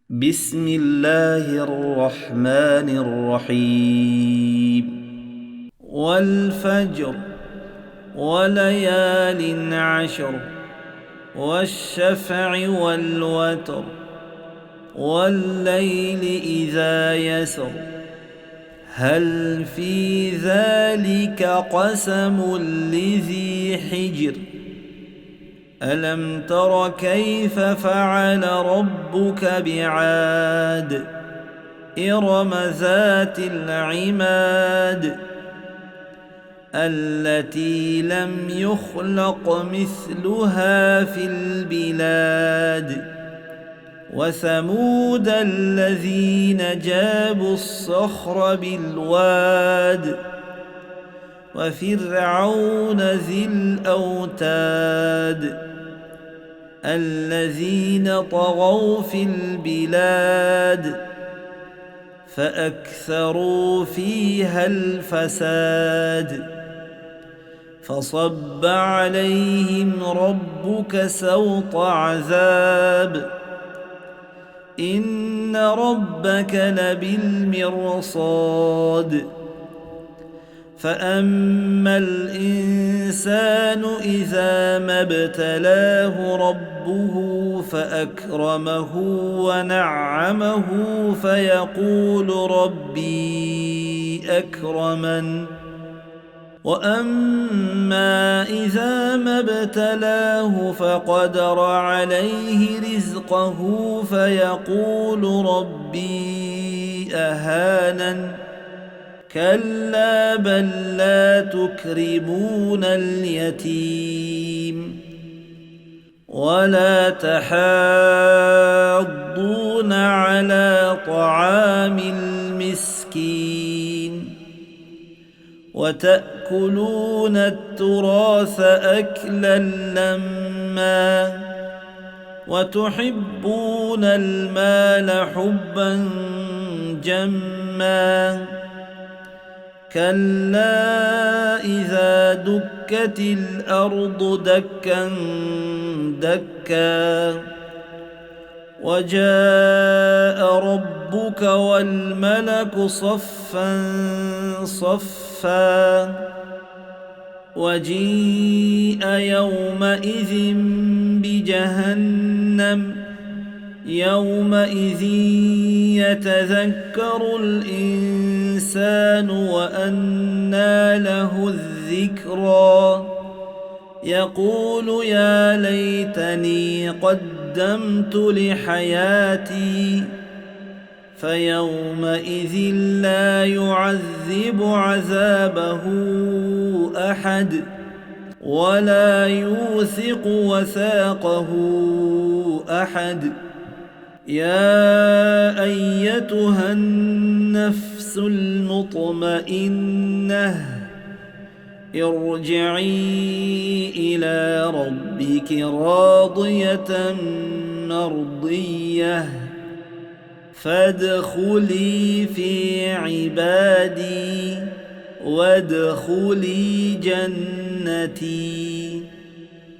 بسم الله الرحمن الرحيم والفجر وليال عشر والشفع والوتر والليل إذا يسر هل في ذلك قسم لذي حجر ألم تر كيف فعل ربك بعاد إرم ذات العماد التي لم يخلق مثلها في البلاد وثمود الذين جابوا الصخر بالواد وفرعون ذي الأوتاد الذين طغوا في البلاد فأكثروا فيها الفساد فصب عليهم ربك سوط عذاب إن ربك لبالمرصاد فأما الإنسان إذا ما ابتلاه ربه فأكرمه ونعمه فيقول ربي أكرمن وأما إذا ما ابتلاه فقدر عليه رزقه فيقول ربي أهانن كلا بل لا تكرمون اليتيم ولا تحاضون على طعام المسكين وتأكلون التراث أكلا لما وتحبون المال حبا جما كلا إذا دكت الأرض دكا دكا وجاء ربك والملك صفا صفا وجيء يومئذ بجهنم يومئذ يتذكر الإنسان وأنى له الذكرى يقول يا ليتني قدمت لحياتي فيومئذ لا يعذب عذابه أحد ولا يوثق وثاقه أحد يا أيتها النفس المطمئنة ارجعي إلى ربك راضية مرضية فادخلي في عبادي وادخلي جنتي.